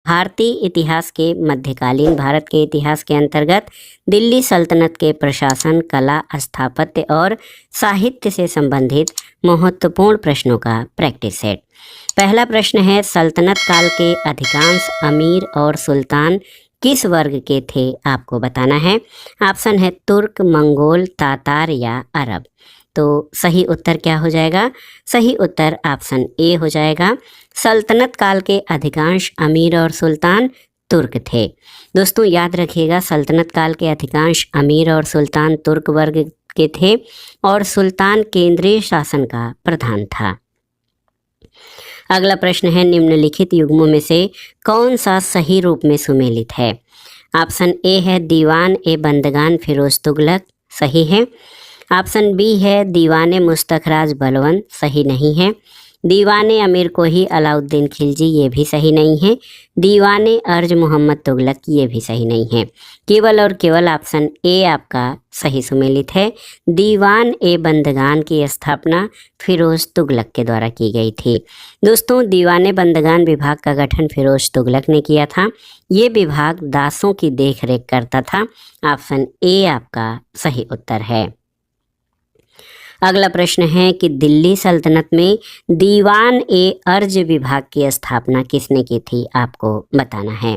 भारतीय इतिहास के मध्यकालीन भारत के इतिहास के अंतर्गत दिल्ली सल्तनत के प्रशासन, कला, स्थापत्य और साहित्य से संबंधित महत्वपूर्ण प्रश्नों का प्रैक्टिस सेट। पहला प्रश्न है, सल्तनत काल के अधिकांश अमीर और सुल्तान किस वर्ग के थे? आपको बताना है। ऑप्शन है तुर्क, मंगोल, तातार या अरब। तो सही उत्तर क्या हो जाएगा? सही उत्तर ऑप्शन ए हो जाएगा। सल्तनत काल के अधिकांश अमीर और सुल्तान तुर्क थे। दोस्तों याद रखिएगा, सल्तनत काल के अधिकांश अमीर और सुल्तान तुर्क वर्ग के थे और सुल्तान केंद्रीय शासन का प्रधान था। अगला प्रश्न है, निम्नलिखित युग्मों में से कौन सा सही रूप में सुमेलित है? ऑप्शन ए है दीवान ए बंदगान फिरोज तुगलक, सही है। ऑप्शन बी है दीवाने मुस्तखराज बलवन, सही नहीं है। दीवाने अमीर कोही अलाउद्दीन खिलजी, ये भी सही नहीं है। दीवाने अर्ज मोहम्मद तुगलक, ये भी सही नहीं है। केवल और केवल ऑप्शन ए आपका सही सुमेलित है। दीवान ए बंदगान की स्थापना फिरोज तुगलक के द्वारा की गई थी। दोस्तों दीवाने बंदगान विभाग का गठन फिरोज तुगलक ने किया था। ये विभाग दासों की देखरेख करता था। ऑप्शन ए आपका सही उत्तर है। अगला प्रश्न है कि दिल्ली सल्तनत में दीवान ए अर्ज विभाग की स्थापना किसने की थी? आपको बताना है।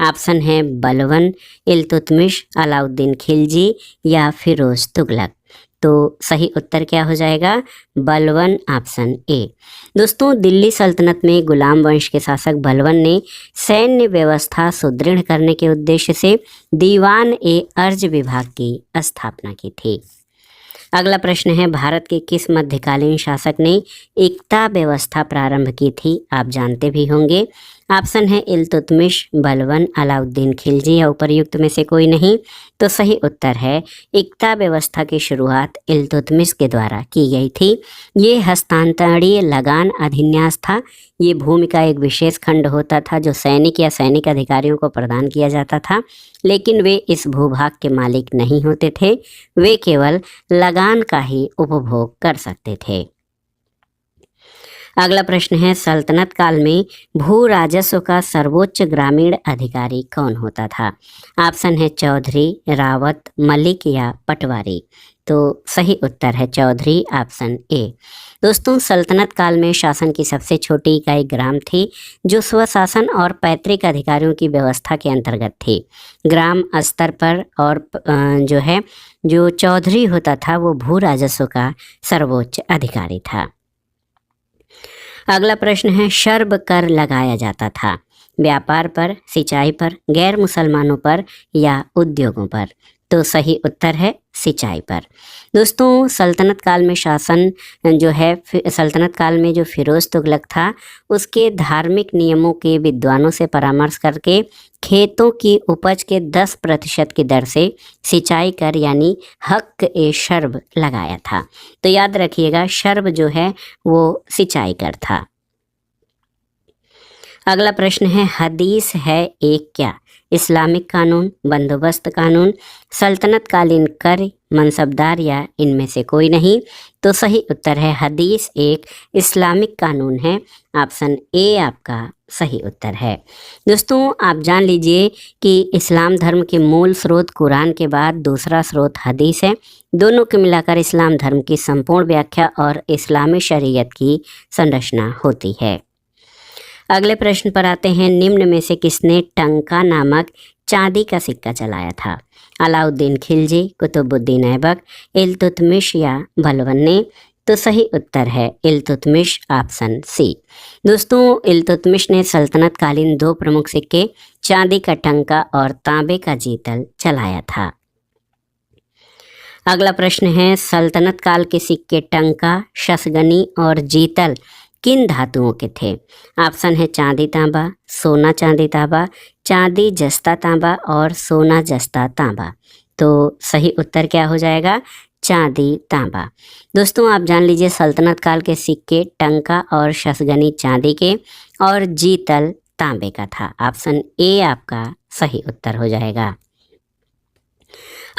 ऑप्शन है बलवन, इल्तुतमिश, अलाउद्दीन खिलजी या फिरोज तुगलक। तो सही उत्तर क्या हो जाएगा? बलवन, ऑप्शन ए। दोस्तों दिल्ली सल्तनत में गुलाम वंश के शासक बलवन ने सैन्य व्यवस्था सुदृढ़ करने के उद्देश्य से दीवान ए अर्ज विभाग की स्थापना की थी। अगला प्रश्न है, भारत के किस मध्यकालीन शासक ने एकता व्यवस्था प्रारंभ की थी? आप जानते भी होंगे। ऑप्शन है इल्तुतमिश, बलवन, अलाउद्दीन खिलजी या उपर्युक्त में से कोई नहीं। तो सही उत्तर है एकता व्यवस्था की शुरुआत इल्तुतमिश के द्वारा की गई थी। ये हस्तांतरणीय लगान अधिन्यास था। ये भूमि का एक विशेष खंड होता था जो सैनिक या सैनिक अधिकारियों को प्रदान किया जाता था, लेकिन वे इस भूभाग के मालिक नहीं होते थे। वे केवल लगान का ही उपभोग कर सकते थे। अगला प्रश्न है, सल्तनत काल में भू राजस्व का सर्वोच्च ग्रामीण अधिकारी कौन होता था? ऑप्शन है चौधरी, रावत, मलिक या पटवारी। तो सही उत्तर है चौधरी, ऑप्शन ए। दोस्तों सल्तनत काल में शासन की सबसे छोटी इकाई ग्राम थी, जो स्वशासन और पैतृक अधिकारियों की व्यवस्था के अंतर्गत थी। ग्राम स्तर पर और जो चौधरी होता था वो भू राजस्व का सर्वोच्च अधिकारी था। अगला प्रश्न है, शर्ब कर लगाया जाता था व्यापार पर, सिंचाई पर, गैर मुसलमानों पर या उद्योगों पर? तो सही उत्तर है सिंचाई पर। दोस्तों सल्तनत काल में सल्तनत काल में जो फिरोज तुगलक था, उसके धार्मिक नियमों के विद्वानों से परामर्श करके खेतों की उपज के 10% की दर से सिंचाई कर यानी हक ए शर्ब लगाया था। तो याद रखिएगा शर्ब जो है वो सिंचाई कर था। अगला प्रश्न है, हदीस है एक क्या? इस्लामिक कानून, बंदोबस्त कानून, सल्तनत कालीन कर, मनसबदार या इनमें से कोई नहीं। तो सही उत्तर है हदीस एक इस्लामिक कानून है। ऑप्शन ए आपका सही उत्तर है। दोस्तों आप जान लीजिए कि इस्लाम धर्म के मूल स्रोत कुरान के बाद दूसरा स्रोत हदीस है। दोनों को मिलाकर इस्लाम धर्म की संपूर्ण व्याख्या और इस्लामी शरीयत की संरचना होती है। अगले प्रश्न पर आते हैं, निम्न में से किसने टंका नामक चांदी का सिक्का चलाया था? अलाउद्दीन खिलजी, कुतुबुद्दीन ऐबक, इल्तुतमिश या बलवन ने? तो सही उत्तर है इल्तुतमिश, ऑप्शन सी। दोस्तों इल्तुतमिश ने सल्तनत कालीन 2 प्रमुख सिक्के चांदी का टंका और तांबे का जीतल चलाया था। अगला प्रश्न है, सल्तनत काल के सिक्के टंका, शसगनी और जीतल किन धातुओं के थे? ऑप्शन है चांदी तांबा, सोना चांदी तांबा, चांदी जस्ता तांबा और सोना जस्ता तांबा। तो सही उत्तर क्या हो जाएगा? चांदी तांबा। दोस्तों आप जान लीजिए सल्तनत काल के सिक्के टंका और शसगनी चांदी के और जीतल तांबे का था। ऑप्शन ए आपका सही उत्तर हो जाएगा।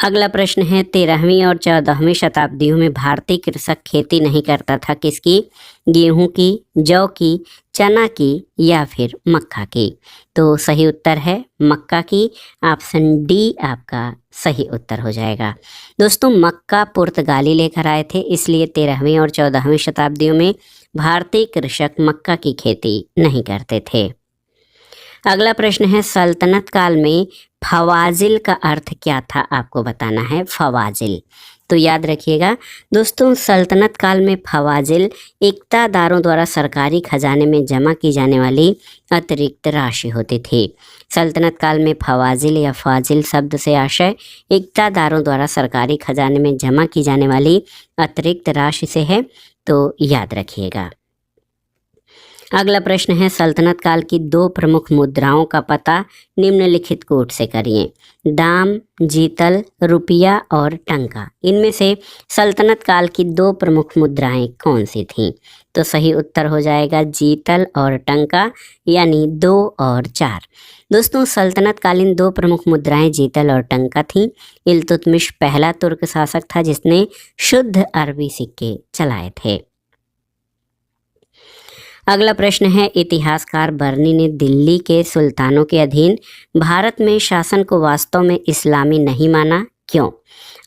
अगला प्रश्न है 13वीं और 14वीं शताब्दियों में भारतीय कृषक खेती नहीं करता था किसकी? गेहूं की, जौ की, चना की या फिर मक्का की? तो सही उत्तर है मक्का की। ऑप्शन डी आपका सही उत्तर हो जाएगा। दोस्तों मक्का पुर्तगाली लेकर आए थे, इसलिए 13वीं और 14वीं शताब्दियों में भारतीय कृषक मक्का की खेती नहीं करते थे। अगला प्रश्न है सल्तनत काल में फवाजिल का अर्थ क्या था? आपको बताना है फवाजिल। तो याद रखिएगा दोस्तों, सल्तनत काल में फवाजिल इक्तादारों द्वारा सरकारी खजाने में जमा की जाने वाली अतिरिक्त राशि होती थी। सल्तनत काल में फवाजिल या फाजिल शब्द से आशय इक्तादारों द्वारा सरकारी खजाने में जमा की जाने वाली अतिरिक्त राशि से है, तो याद रखिएगा। अगला प्रश्न है सल्तनत काल की दो प्रमुख मुद्राओं का पता निम्नलिखित कोड से करिए। दाम, जीतल, रुपया और टंका, इनमें से सल्तनत काल की दो प्रमुख मुद्राएं कौन सी थीं? तो सही उत्तर हो जाएगा जीतल और टंका, यानी 2 और 4। दोस्तों सल्तनत कालीन दो प्रमुख मुद्राएं जीतल और टंका थीं। इल्तुतमिश पहला तुर्क शासक था जिसने शुद्ध अरबी सिक्के चलाए थे। अगला प्रश्न है इतिहासकार बर्नी ने दिल्ली के सुल्तानों के अधीन भारत में शासन को वास्तव में इस्लामी नहीं माना, क्यों?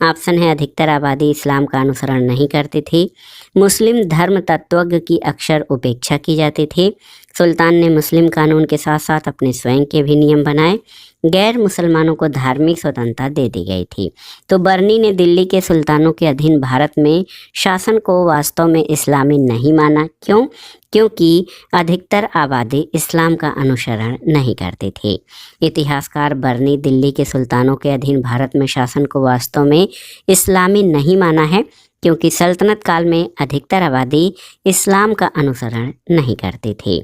ऑप्शन है अधिकतर आबादी इस्लाम का अनुसरण नहीं करती थी, मुस्लिम धर्म तत्वज्ञ की अक्सर उपेक्षा की जाती थी, सुल्तान ने मुस्लिम कानून के साथ साथ अपने स्वयं के भी नियम बनाए, गैर मुसलमानों को धार्मिक स्वतंत्रता दे दी गई थी। तो बर्नी ने दिल्ली के सुल्तानों के अधीन भारत में शासन को वास्तव में इस्लामी नहीं माना, क्यों? क्योंकि अधिकतर आबादी इस्लाम का अनुसरण नहीं करती थी। इतिहासकार बर्नी दिल्ली के सुल्तानों के अधीन भारत में शासन को वास्तव में इस्लामी नहीं माना है क्योंकि सल्तनत काल में अधिकतर आबादी इस्लाम का अनुसरण नहीं करती थी।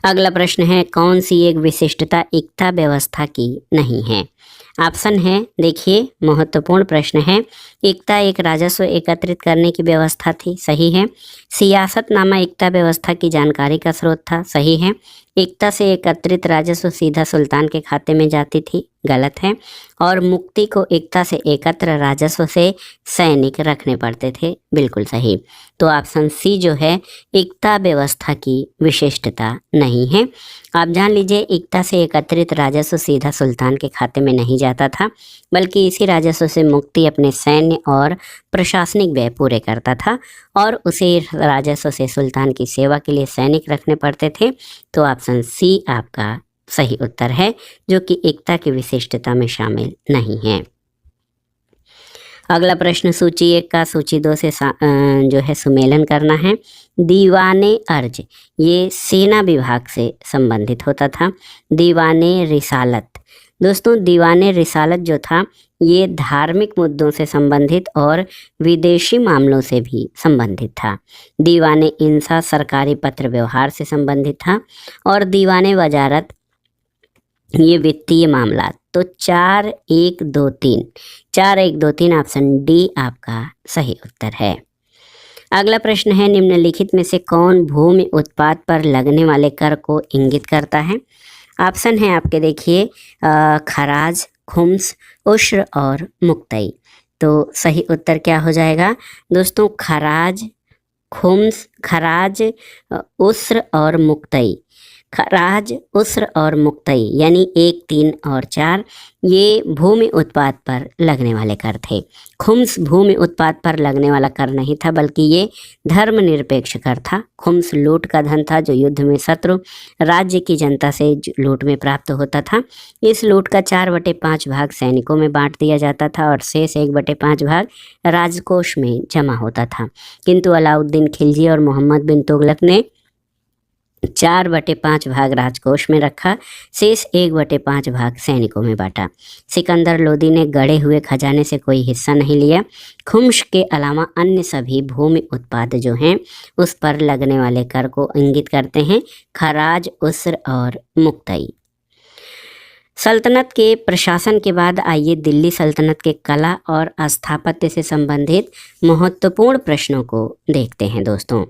अगला प्रश्न है कौन सी एक विशिष्टता इक्ता व्यवस्था की नहीं है? ऑप्शन है, देखिए महत्वपूर्ण प्रश्न है। इक्ता एक राजस्व एकत्रित करने की व्यवस्था थी, सही है। सियासतनामा इक्ता व्यवस्था की जानकारी का स्रोत था, सही है। इक्ता से एकत्रित राजस्व सीधा सुल्तान के खाते में जाती थी, गलत है। और मुक्ति को इक्ता से एकत्र राजस्व से सैनिक रखने पड़ते थे, बिल्कुल सही। तो ऑप्शन सी जो है इक्ता व्यवस्था की विशिष्टता नहीं है। आप जान लीजिए इक्ता से एकत्रित राजस्व सीधा सुल्तान के खाते में नहीं जाता था, बल्कि इसी राजस्व से मुक्ति अपने सैन्य और प्रशासनिक व्यय पूरे करता था और उसे राजस्व से सुल्तान की सेवा के लिए सैनिक रखने पड़ते थे। तो ऑप्शन सी आपका सही उत्तर है, जो कि एकता की विशिष्टता में शामिल नहीं है। अगला प्रश्न सूची 1 का सूची 2 से जो है सुमेलन करना है। दीवाने अर्ज ये सेना विभाग से संबंधित होता था। दीवाने रिसालत, दोस्तों दीवाने रिसालत जो था ये धार्मिक मुद्दों से संबंधित और विदेशी मामलों से भी संबंधित था। दीवाने इंसा सरकारी पत्र व्यवहार से संबंधित था और दीवाने वजारत ये वित्तीय मामला। तो 4 1 2 3 4 1 2 3 ऑप्शन डी आपका सही उत्तर है। अगला प्रश्न है निम्नलिखित में से कौन भूमि उत्पाद पर लगने वाले कर को इंगित करता है? ऑप्शन है आपके देखिए खराज, खुम्स, उश्र और मुक्तई। तो सही उत्तर क्या हो जाएगा दोस्तों? खराज, खुम्स, खराज, उस्र और मुक्तई। खराज, उस्र और मुक्तई यानी 1 3 और 4 ये भूमि उत्पाद पर लगने वाले कर थे। खुम्स भूमि उत्पाद पर लगने वाला कर नहीं था, बल्कि ये धर्मनिरपेक्ष कर था। खुम्स लूट का धन था जो युद्ध में शत्रु राज्य की जनता से लूट में प्राप्त होता था। इस लूट का 4/5 भाग सैनिकों में बांट दिया जाता था और शेष 1/5 भाग राजकोष में जमा होता था। किंतु अलाउद्दीन खिलजी और मोहम्मद बिन तुगलक ने 4/5 भाग राजकोष में रखा, शेष 1/5 भाग सैनिकों में बांटा। सिकंदर लोदी ने गढ़े हुए खजाने से कोई हिस्सा नहीं लिया। खुम्स के अलावा अन्य सभी भूमि उत्पाद जो हैं उस पर लगने वाले कर को इंगित करते हैं, खराज, उस्र और मुक्तई। सल्तनत के प्रशासन के बाद आइए दिल्ली सल्तनत के कला और स्थापत्य से संबंधित महत्वपूर्ण प्रश्नों को देखते हैं दोस्तों।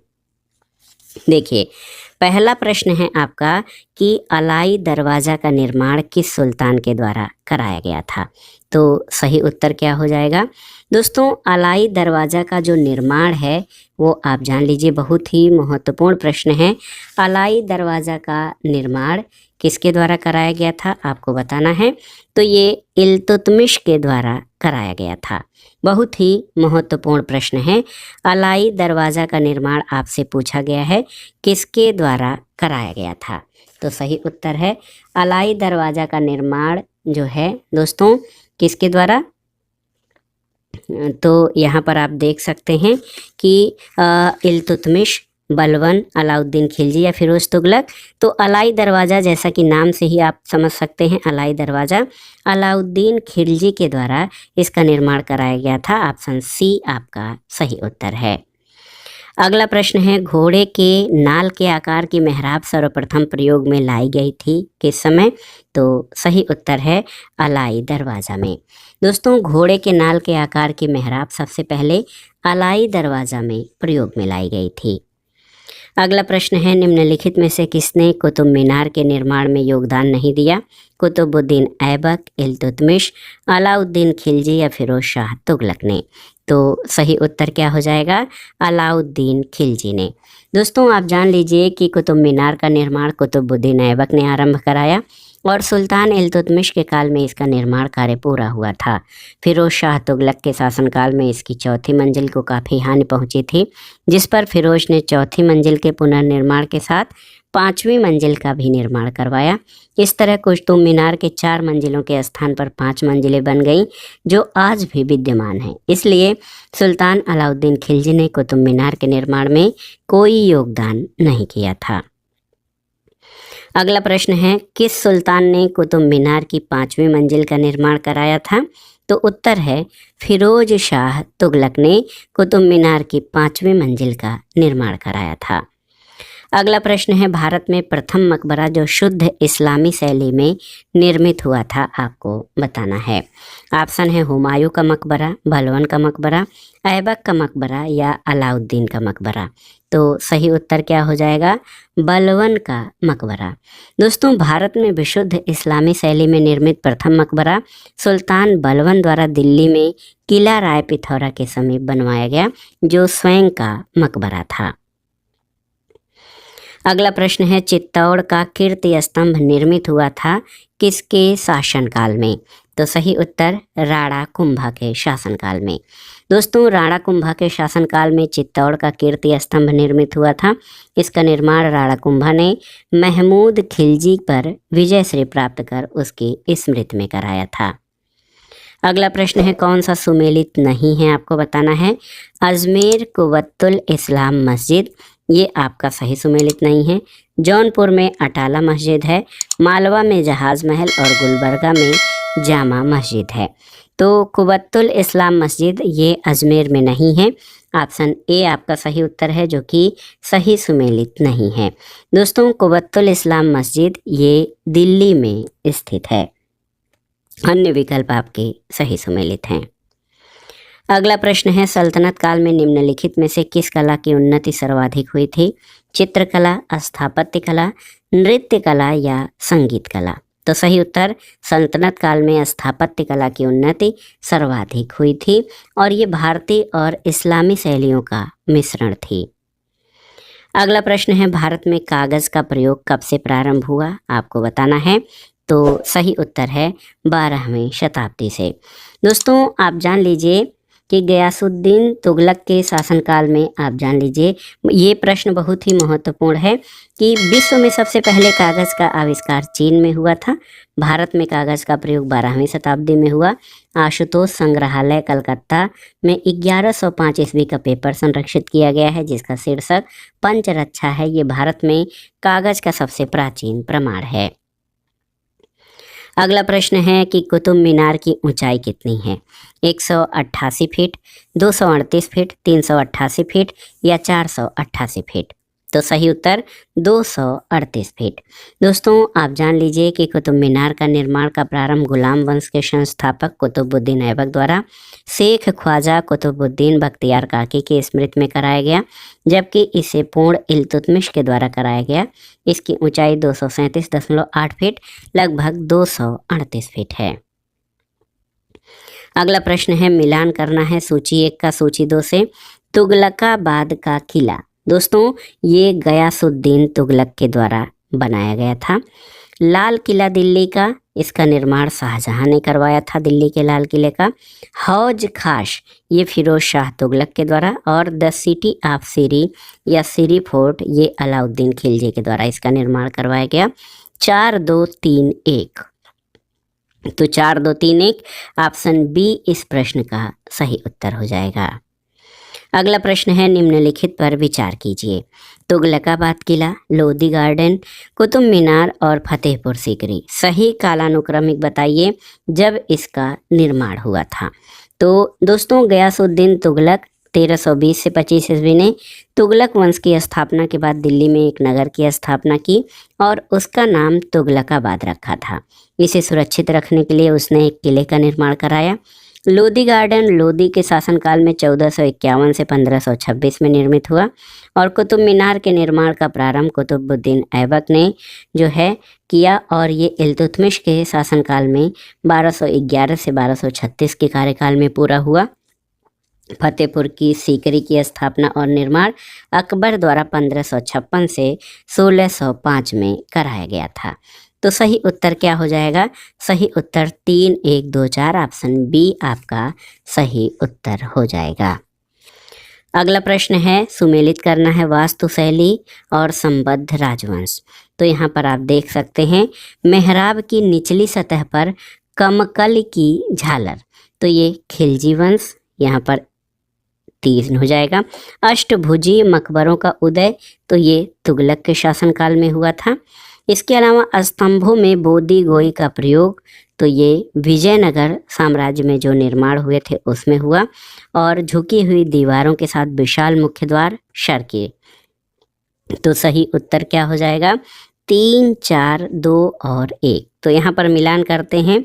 देखिए पहला प्रश्न है आपका कि अलाई दरवाज़ा का निर्माण किस सुल्तान के द्वारा कराया गया था। तो सही उत्तर क्या हो जाएगा दोस्तों, अलाई दरवाज़ा का जो निर्माण है वो आप जान लीजिए, बहुत ही महत्वपूर्ण प्रश्न है। अलाई दरवाज़ा का निर्माण किसके द्वारा कराया गया था आपको बताना है। तो ये इल्तुतमिश के द्वारा कराया गया था। बहुत ही महत्वपूर्ण प्रश्न है। अलाई दरवाज़ा का निर्माण आपसे पूछा गया है किसके द्वारा कराया गया था। तो सही उत्तर है अलाई दरवाज़ा का निर्माण जो है दोस्तों किसके द्वारा। तो यहाँ पर आप देख सकते हैं कि इल्तुतमिश, बलवन, अलाउद्दीन खिलजी या फिरोज तुगलक। तो अलाई दरवाज़ा जैसा कि नाम से ही आप समझ सकते हैं, अलाई दरवाज़ा अलाउद्दीन खिलजी के द्वारा इसका निर्माण कराया गया था। ऑप्शन सी आपका सही उत्तर है। अगला प्रश्न है घोड़े के नाल के आकार की मेहराब सर्वप्रथम प्रयोग में लाई गई थी किस समय। तो सही उत्तर है अलाई दरवाज़ा में। दोस्तों घोड़े के नाल के आकार की मेहराब सबसे पहले अलाई दरवाज़ा में प्रयोग में लाई गई थी। अगला प्रश्न है निम्नलिखित में से किसने कुतुब मीनार के निर्माण में योगदान नहीं दिया। कुतुबुद्दीन ऐबक, इल्तुतमिश, अलाउद्दीन खिलजी या फिरोज शाह तुगलक ने। तो सही उत्तर क्या हो जाएगा, अलाउद्दीन खिलजी ने। दोस्तों आप जान लीजिए कि कुतुब मीनार का निर्माण कुतुबुद्दीन ऐबक ने आरंभ कराया और सुल्तान इल्तुतमिश के काल में इसका निर्माण कार्य पूरा हुआ था। फिरोज शाह तुगलक के शासनकाल में इसकी चौथी मंजिल को काफ़ी हानि पहुंची थी, जिस पर फिरोज ने चौथी मंजिल के पुनर्निर्माण के साथ पांचवी मंजिल का भी निर्माण करवाया। इस तरह कुतुब मीनार के 4 मंजिलों के स्थान पर 5 मंजिलें बन गईं, जो आज भी विद्यमान हैं। इसलिए सुल्तान अलाउद्दीन खिलजी ने कुतुब मीनार के निर्माण में कोई योगदान नहीं किया था। अगला प्रश्न है किस सुल्तान ने कुतुब मीनार की 5वीं मंजिल का निर्माण कराया था। तो उत्तर है फिरोज शाह तुगलक ने कुतुब मीनार की 5वीं मंजिल का निर्माण कराया था। अगला प्रश्न है भारत में प्रथम मकबरा जो शुद्ध इस्लामी शैली में निर्मित हुआ था आपको बताना है। ऑप्शन है हुमायूं का मकबरा, बलवन का मकबरा, ऐबक का मकबरा या अलाउद्दीन का मकबरा। तो सही उत्तर क्या हो जाएगा, बलवन का मकबरा। दोस्तों भारत में विशुद्ध इस्लामी शैली में निर्मित प्रथम मकबरा सुल्तान बलवन द्वारा दिल्ली में किला राय पिथौरा के समीप बनवाया गया, जो स्वयं का मकबरा था। अगला प्रश्न है चित्तौड़ का कीर्ति स्तंभ निर्मित हुआ था किसके शासनकाल में। तो सही उत्तर राणा कुंभा के शासनकाल में। दोस्तों राणा कुंभा के शासनकाल में चित्तौड़ का कीर्ति स्तंभ निर्मित हुआ था। इसका निर्माण राणा कुंभा ने महमूद खिलजी पर विजय श्री प्राप्त कर उसकी स्मृति में कराया था। अगला प्रश्न है कौन सा सुमेलित नहीं है आपको बताना है। अजमेर कुव्वतुल इस्लाम मस्जिद, ये आपका सही सुमेलित नहीं है। जौनपुर में अटाला मस्जिद है, मालवा में जहाज महल और गुलबर्गा में जामा मस्जिद है। तो कुव्वतुल इस्लाम मस्जिद ये अजमेर में नहीं है। ऑप्शन ए आपका सही उत्तर है, जो कि सही सुमेलित नहीं है। दोस्तों कुव्वतुल इस्लाम मस्जिद ये दिल्ली में स्थित है। अन्य विकल्प आपके सही सुमेलित हैं। अगला प्रश्न है सल्तनत काल में निम्नलिखित में से किस कला की उन्नति सर्वाधिक हुई थी। चित्रकला, स्थापत्य कला, नृत्य कला या संगीत कला। तो सही उत्तर सल्तनत काल में स्थापत्य कला की उन्नति सर्वाधिक हुई थी और ये भारतीय और इस्लामी शैलियों का मिश्रण थी। अगला प्रश्न है भारत में कागज़ का प्रयोग कब से प्रारंभ हुआ आपको बताना है। तो सही उत्तर है 12वीं शताब्दी से। दोस्तों आप जान लीजिए कि गयासुद्दीन तुगलक के शासनकाल में आप जान लीजिए, ये प्रश्न बहुत ही महत्वपूर्ण है कि विश्व में सबसे पहले कागज़ का आविष्कार चीन में हुआ था। भारत में कागज़ का प्रयोग 12वीं शताब्दी में हुआ। आशुतोष संग्रहालय कलकत्ता में 1105 ईस्वी का पेपर संरक्षित किया गया है, जिसका शीर्षक पंचरक्षा है। ये भारत में कागज़ का सबसे प्राचीन प्रमाण है। अगला प्रश्न है कि कुतुब मीनार की ऊंचाई कितनी है। 188 फीट, 238 फीट, 388 फीट या 488 फीट। तो सही उत्तर 238 फीट। दोस्तों आप जान लीजिए कि कुतुब मीनार का निर्माण का प्रारंभ गुलाम वंश के संस्थापक कुतुबुद्दीन ऐबक द्वारा शेख ख्वाजा कुतुबुद्दीन बख्तियार काकी की स्मृति में कराया गया, जबकि इसे पूर्ण इल्तुतमिश के द्वारा कराया गया। इसकी ऊंचाई 237.8 फीट लगभग 238 फीट है। अगला प्रश्न है, मिलान करना है सूची 1 का सूची 2 से। तुगलकाबाद का किला, दोस्तों ये गयासुद्दीन तुगलक के द्वारा बनाया गया था। लाल किला दिल्ली का, इसका निर्माण शाहजहां ने करवाया था, दिल्ली के लाल किले का। हौज खास, ये फिरोज शाह तुगलक के द्वारा। और द सिटी ऑफ सिरी या सिरी फोर्ट, ये अलाउद्दीन खिलजी के द्वारा इसका निर्माण करवाया गया। 4 2 3 1, तो 4 2 3 1 ऑप्शन बी इस प्रश्न का सही उत्तर हो जाएगा। अगला प्रश्न है, निम्नलिखित पर विचार कीजिए। तुगलकाबाद किला, लोधी गार्डन, कुतुब मीनार और फतेहपुर सीकरी, सही कालानुक्रमिक बताइए जब इसका निर्माण हुआ था। तो दोस्तों गयासुद्दीन तुगलक 1320 से 25 ईस्वी ने तुगलक वंश की स्थापना के बाद दिल्ली में एक नगर की स्थापना की और उसका नाम तुगलकाबाद रखा था। इसे सुरक्षित रखने के लिए उसने एक किले का निर्माण कराया। लोधी गार्डन लोधी के शासनकाल में 1451 से 1526 में निर्मित हुआ और कुतुब मीनार के निर्माण का प्रारंभ कुतुबुद्दीन ऐबक ने जो है किया और ये इल्तुतमिश के शासनकाल में 1211 से 1236 के कार्यकाल में पूरा हुआ। फतेहपुर की सीकरी की स्थापना और निर्माण अकबर द्वारा 1556 से 1605 में कराया गया था। तो सही उत्तर क्या हो जाएगा? सही उत्तर 3 1 2 4 ऑप्शन बी आपका सही उत्तर हो जाएगा। अगला प्रश्न है, सुमेलित करना है वास्तुशैली और संबद्ध राजवंश। तो यहाँ पर आप देख सकते हैं मेहराब की निचली सतह पर कमकल की झालर, तो ये खिलजी वंश यहाँ पर 3 हो जाएगा। अष्टभुजी मकबरों का उदय, तो ये तुगलक के शासनकाल में हुआ था। इसके अलावा स्तंभों में बोदी गोई का प्रयोग, तो ये विजयनगर साम्राज्य में जो निर्माण हुए थे उसमें हुआ। और झुकी हुई दीवारों के साथ विशाल मुख्य द्वार शर्की, तो सही उत्तर क्या हो जाएगा? 3 4 2 और 1। तो यहाँ पर मिलान करते हैं,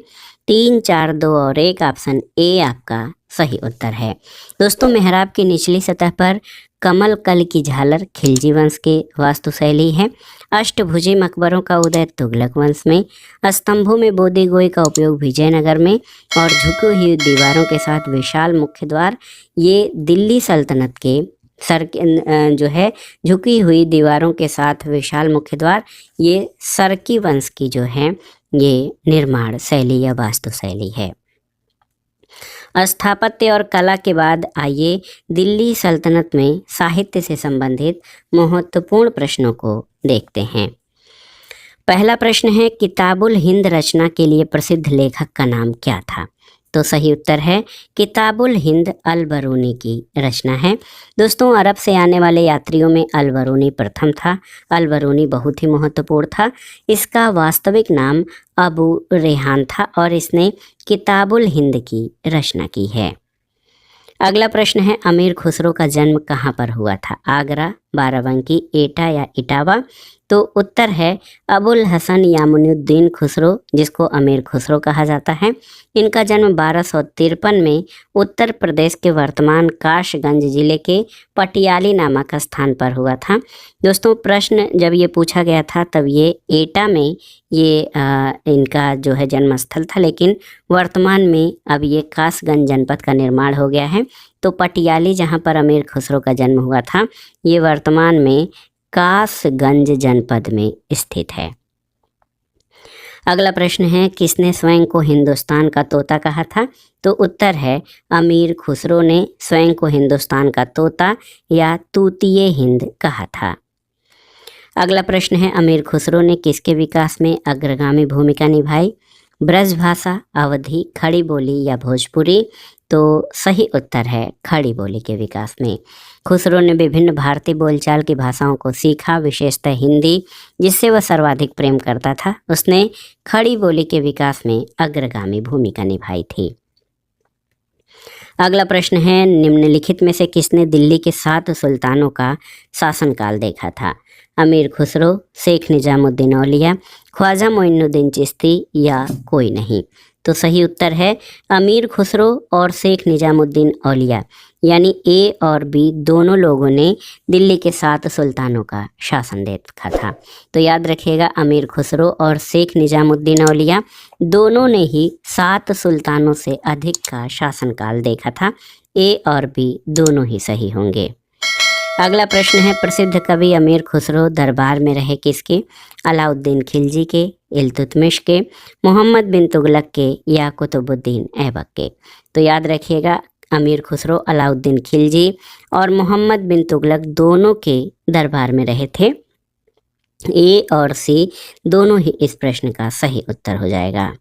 3 4 2 और 1 ऑप्शन ए आपका सही उत्तर है। दोस्तों मेहराब की निचली सतह पर कमल कल की झालर खिलजी वंश के वास्तुशैली है। अष्टभुजी मकबरों का उदय तुगलक वंश में। स्तंभों में बोदी गोई का उपयोग विजयनगर में। और झुकी हुई दीवारों के साथ विशाल मुख्य द्वार, ये दिल्ली सल्तनत के जो है झुकी हुई दीवारों के साथ विशाल मुख्य द्वार, ये सरकी वंश की जो है ये निर्माण शैली या वास्तुशैली है। स्थापत्य और कला के बाद आइए दिल्ली सल्तनत में साहित्य से संबंधित महत्वपूर्ण प्रश्नों को देखते हैं। पहला प्रश्न है, किताबुल हिंद रचना के लिए प्रसिद्ध लेखक का नाम क्या था? तो सही उत्तर है किताबुल हिंद अल बरूनी की रचना है। दोस्तों अरब से आने वाले यात्रियों में अल बरूनी प्रथम था। अल बरूनी बहुत ही महत्वपूर्ण था। इसका वास्तविक नाम अबू रेहान था और इसने किताबुल हिंद की रचना की है। अगला प्रश्न है, अमीर खुसरो का जन्म कहाँ पर हुआ था? आगरा, बाराबंकी, एटा या इटावा? तो उत्तर है अबुल हसन यामुनुद्दीन खुसरो, जिसको अमीर खुसरो कहा जाता है। इनका जन्म 1253 में उत्तर प्रदेश के वर्तमान काशगंज जिले के पटियाली नामक स्थान पर हुआ था। दोस्तों प्रश्न जब ये पूछा गया था तब ये एटा में ये इनका जो है जन्म स्थल था, लेकिन वर्तमान में अब ये कासगंज जनपद का निर्माण हो गया है। तो पटियाली जहाँ पर अमीर खुसरो का जन्म हुआ था, ये वर्तमान में कासगंज जनपद में स्थित है। अगला प्रश्न है, किसने स्वयं को हिंदुस्तान का तोता कहा था? तो उत्तर है अमीर खुसरो ने स्वयं को हिंदुस्तान का तोता या तूतिए हिंद कहा था। अगला प्रश्न है, अमीर खुसरो ने किसके विकास में अग्रगामी भूमिका निभाई? ब्रजभाषा, अवधी, खड़ी बोली या भोजपुरी? तो सही उत्तर है खड़ी बोली के विकास में। खुसरो ने विभिन्न भारतीय बोलचाल की भाषाओं को सीखा, विशेषतः हिंदी, जिससे वह सर्वाधिक प्रेम करता था। उसने खड़ी बोली के विकास में अग्रगामी भूमिका निभाई थी। अगला प्रश्न है, निम्नलिखित में से किसने दिल्ली के 7 सुल्तानों का शासनकाल देखा था? अमीर खुसरो, शेख निजामुद्दीन औलिया, ख्वाजा मोइनुद्दीन चिश्ती या कोई नहीं? तो सही उत्तर है अमीर खुसरो और शेख निजामुद्दीन औलिया, यानी ए और बी दोनों लोगों ने दिल्ली के 7 सुल्तानों का शासन देखा था। तो याद रखिएगा, अमीर खुसरो और शेख निजामुद्दीन औलिया दोनों ने ही 7 सुल्तानों से अधिक का शासनकाल देखा था। ए और बी दोनों ही सही होंगे। अगला प्रश्न है, प्रसिद्ध कवि अमीर खुसरो दरबार में रहे किसके? अलाउद्दीन खिलजी के, इल्तुतमिश के, मोहम्मद बिन तुगलक के या कुतुबुद्दीन ऐबक के? तो याद रखिएगा, अमीर खुसरो अलाउद्दीन खिलजी और मोहम्मद बिन तुगलक दोनों के दरबार में रहे थे। ए और सी दोनों ही इस प्रश्न का सही उत्तर हो जाएगा।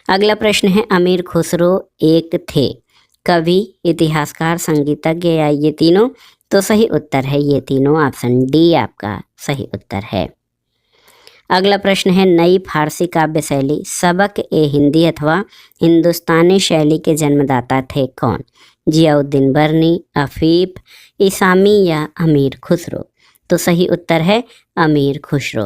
अगला प्रश्न है, अमीर खुसरो एक थे कवि, इतिहासकार, संगीतज्ञ या ये तीनों? तो सही उत्तर है ये तीनों, ऑप्शन डी आपका सही उत्तर है। अगला प्रश्न है, नई फारसी काव्य शैली सबक ए हिंदी अथवा हिंदुस्तानी शैली के जन्मदाता थे कौन? जियाउद्दीन बर्नी, अफीफ, इसामी या अमीर खुसरो? तो सही उत्तर है अमीर खुसरो।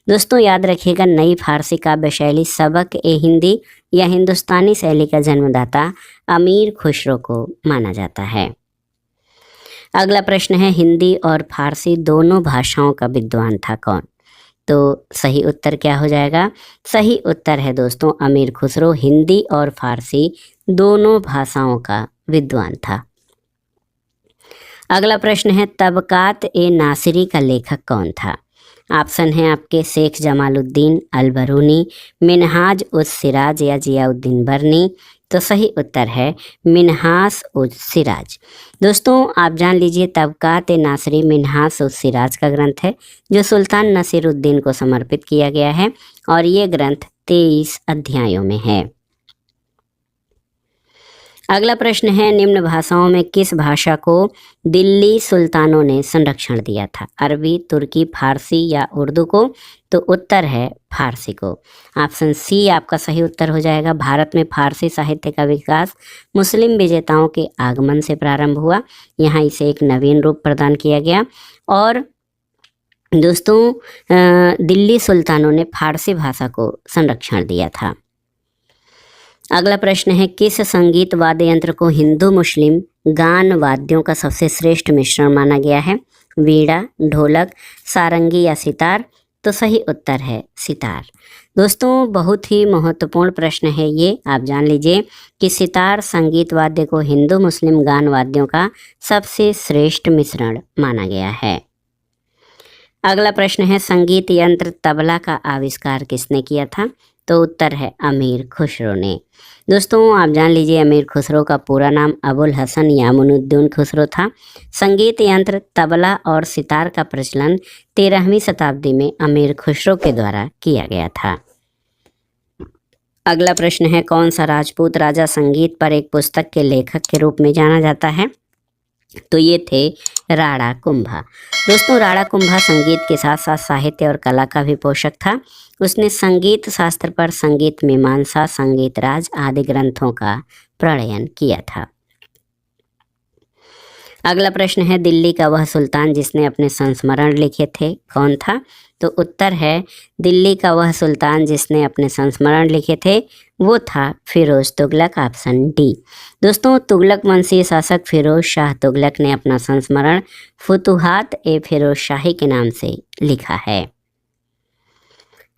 दोस्तों याद रखिएगा, नई फारसी काव्य शैली सबक ए हिंदी या हिंदुस्तानी शैली का जन्मदाता अमीर खुसरो को माना जाता है। अगला प्रश्न है, हिंदी और फारसी दोनों भाषाओं का विद्वान था कौन? तो सही उत्तर क्या हो जाएगा? सही उत्तर है दोस्तों अमीर खुसरो हिंदी और फारसी दोनों भाषाओं का विद्वान था। अगला प्रश्न है, तबकात ए नासिरी का लेखक कौन था? ऑप्शन है आपके शेख जमालुद्दीन अल-बरूनी, मिनहाज उस सिराज या जियाउद्दीन बर्नी? तो सही उत्तर है मिनहास उस सिराज। दोस्तों आप जान लीजिए, तबकात ए नासिरी मिनहास उस सिराज का ग्रंथ है जो सुल्तान नसीरुद्दीन को समर्पित किया गया है और ये ग्रंथ 23 अध्यायों में है। अगला प्रश्न है, निम्न भाषाओं में किस भाषा को दिल्ली सुल्तानों ने संरक्षण दिया था? अरबी, तुर्की, फारसी या उर्दू को? तो उत्तर है फारसी को, ऑप्शन सी आपका सही उत्तर हो जाएगा। भारत में फारसी साहित्य का विकास मुस्लिम विजेताओं के आगमन से प्रारंभ हुआ। यहाँ इसे एक नवीन रूप प्रदान किया गया और दोस्तों दिल्ली सुल्तानों ने फारसी भाषा को संरक्षण दिया था। अगला प्रश्न है, किस संगीत वाद्य यंत्र को हिंदू मुस्लिम गान वाद्यों का सबसे श्रेष्ठ मिश्रण माना गया है? वीणा, ढोलक, सारंगी या सितार? तो सही उत्तर है सितार। दोस्तों बहुत ही महत्वपूर्ण प्रश्न है ये, आप जान लीजिए कि सितार संगीत वाद्य को हिंदू मुस्लिम गान वाद्यों का सबसे श्रेष्ठ मिश्रण माना गया है। अगला प्रश्न है, संगीत यंत्र तबला का आविष्कार किसने किया था? तो उत्तर है अमीर खुसरो ने। दोस्तों आप जान लीजिए, अमीर खुसरो का पूरा नाम अबुल हसन यामुनुद्दीन खुसरो था। संगीत यंत्र तबला और सितार का प्रचलन 13वीं शताब्दी में अमीर खुसरो के द्वारा किया गया था। अगला प्रश्न है, कौन सा राजपूत राजा संगीत पर एक पुस्तक के लेखक के रूप में जाना जाता है? तो ये थे राणा कुंभा। दोस्तों राणा कुंभा संगीत के साथ साथ साहित्य और कला का भी पोषक था। उसने संगीत शास्त्र पर संगीत मीमांसा, संगीत राज आदि ग्रंथों का प्रणयन किया था। अगला प्रश्न है, दिल्ली का वह सुल्तान जिसने अपने संस्मरण लिखे थे कौन था? तो उत्तर है दिल्ली का वह सुल्तान जिसने अपने संस्मरण लिखे थे वो था फिरोज तुगलक, ऑप्शन डी। दोस्तों तुगलक वंशीय शासक फिरोज शाह तुगलक ने अपना संस्मरण फुतुहात ए फिरोज शाही के नाम से लिखा है।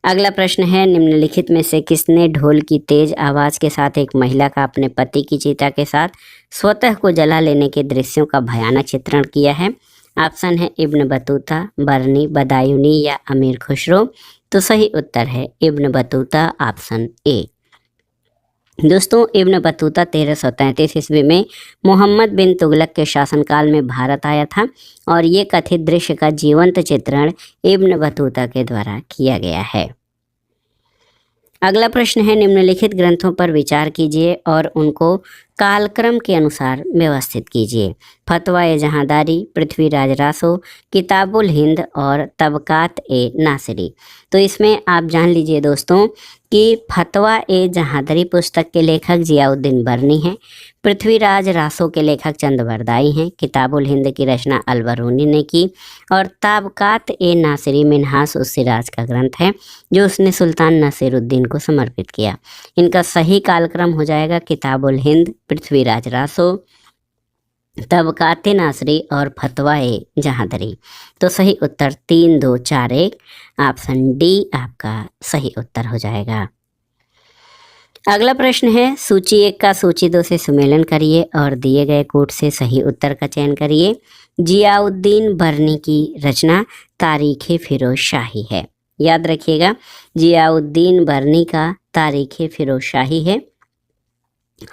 अगला प्रश्न है, निम्नलिखित में से किसने ढोल की तेज आवाज़ के साथ एक महिला का अपने पति की चिता के साथ स्वतः को जला लेने के दृश्यों का भयानक चित्रण किया है? ऑप्शन है इब्न बतूता, बरनी, बदायूनी या अमीर खुसरो? तो सही उत्तर है इब्न बतूता, ऑप्शन ए। दोस्तों इब्न बतूता 1333 ईस्वी में मोहम्मद बिन तुगलक के शासनकाल में भारत आया था और ये कथित दृश्य का जीवंत चित्रण इब्न बतूता के द्वारा किया गया है। अगला प्रश्न है, निम्नलिखित ग्रंथों पर विचार कीजिए और उनको कालक्रम के अनुसार व्यवस्थित कीजिए। फतवा-ए-जहांदारी, पृथ्वीराज रासो, किताबुल हिंद और तबकात-ए-नासिरी। तो इसमें आप जान लीजिए दोस्तों कि फतवा-ए-जहांदारी पुस्तक के लेखक जियाउद्दीन बर्नी हैं, पृथ्वीराज रासो के लेखक चंदबरदाई हैं, किताबुल हिंद की रचना अल-बरूनी ने की और तबकात-ए-नासिरी मिन्हास-उस-सिराज का ग्रंथ है जो उसने सुल्तान नसीरुद्दीन को समर्पित किया। इनका सही कालक्रम हो जाएगा किताबुल हिंद, पृथ्वीराज रासो, तबकात-ए-नासिरी और फतवा-ए-जहांदारी। तो सही उत्तर 3, 2, 4, 1 ऑप्शन डी आपका सही उत्तर हो जाएगा। अगला प्रश्न है, सूची 1 का सूची 2 से सुमेलन करिए और दिए गए कोट से सही उत्तर का चयन करिए। जियाउद्दीन बर्नी की रचना तारीख़ फिरोज शाही है। याद रखिएगा, जियाउद्दीन बर्नी का तारीख़ फिरोज शाही है।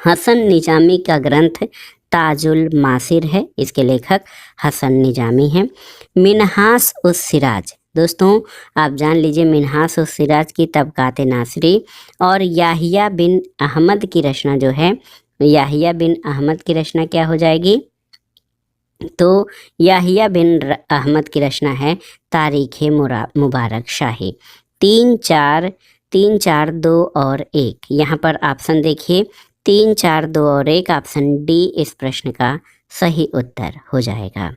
हसन निजामी का ग्रंथ ताजुल मासिर है, इसके लेखक हसन निजामी हैं। मिन्हास-उस-सिराज, दोस्तों आप जान लीजिए मिन्हास-उस-सिराज की तबकात-ए-नासिरी और याहिया बिन अहमद की रचना जो है, याहिया बिन अहमद की रचना क्या हो जाएगी? तो याहिया बिन अहमद की रचना है तारीख़ मुबारक शाही। 3, 4, 2 और 1 यहाँ पर ऑप्शन देखिए 3, 4, 2 और 1 ऑप्शन डी इस प्रश्न का सही उत्तर हो जाएगा।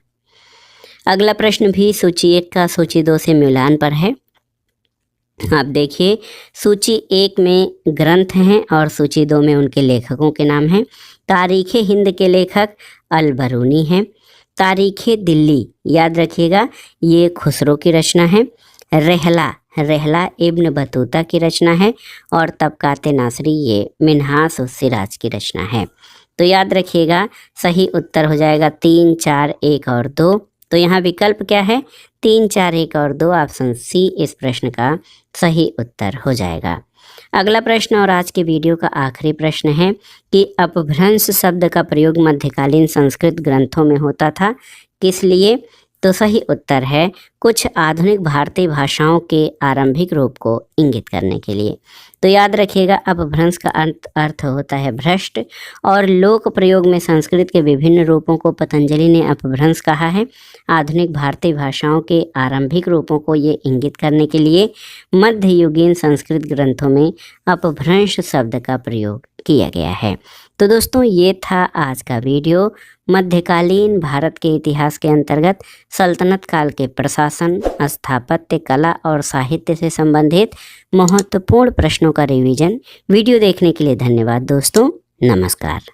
अगला प्रश्न भी सूची 1 का सूची 2 से मिलान पर है। आप देखिए, सूची 1 में ग्रंथ हैं और सूची 2 में उनके लेखकों के नाम हैं। तारीख़ हिंद के लेखक अल-बरूनी हैं। तारीख़ दिल्ली, याद रखिएगा ये खुसरो की रचना है। रहला इब्न बतूता की रचना है और तबकात-ए-नासिरी ये मिन्हास-उस-सिराज की रचना है। तो याद रखिएगा सही उत्तर हो जाएगा 3, 4, 1 और 2। तो यहाँ विकल्प क्या है? 3, 4, 1 और 2 ऑप्शन सी इस प्रश्न का सही उत्तर हो जाएगा। अगला प्रश्न और आज के वीडियो का आखिरी प्रश्न है कि अपभ्रंश शब्द का प्रयोग मध्यकालीन संस्कृत ग्रंथों में होता था, किस लिए? तो सही उत्तर है कुछ आधुनिक भारतीय भाषाओं के आरंभिक रूप को इंगित करने के लिए। तो याद रखिएगा अपभ्रंश का अर्थ होता है भ्रष्ट और लोक प्रयोग में संस्कृत के विभिन्न रूपों को पतंजलि ने अपभ्रंश कहा है। आधुनिक भारतीय भाषाओं के आरंभिक रूपों को ये इंगित करने के लिए मध्ययुगीन संस्कृत ग्रंथों में अपभ्रंश शब्द का प्रयोग किया गया है। तो दोस्तों ये था आज का वीडियो मध्यकालीन भारत के इतिहास के अंतर्गत सल्तनत काल के प्रशासन, स्थापत्य, कला और साहित्य से संबंधित महत्वपूर्ण प्रश्नों का रिवीजन। वीडियो देखने के लिए धन्यवाद दोस्तों, नमस्कार।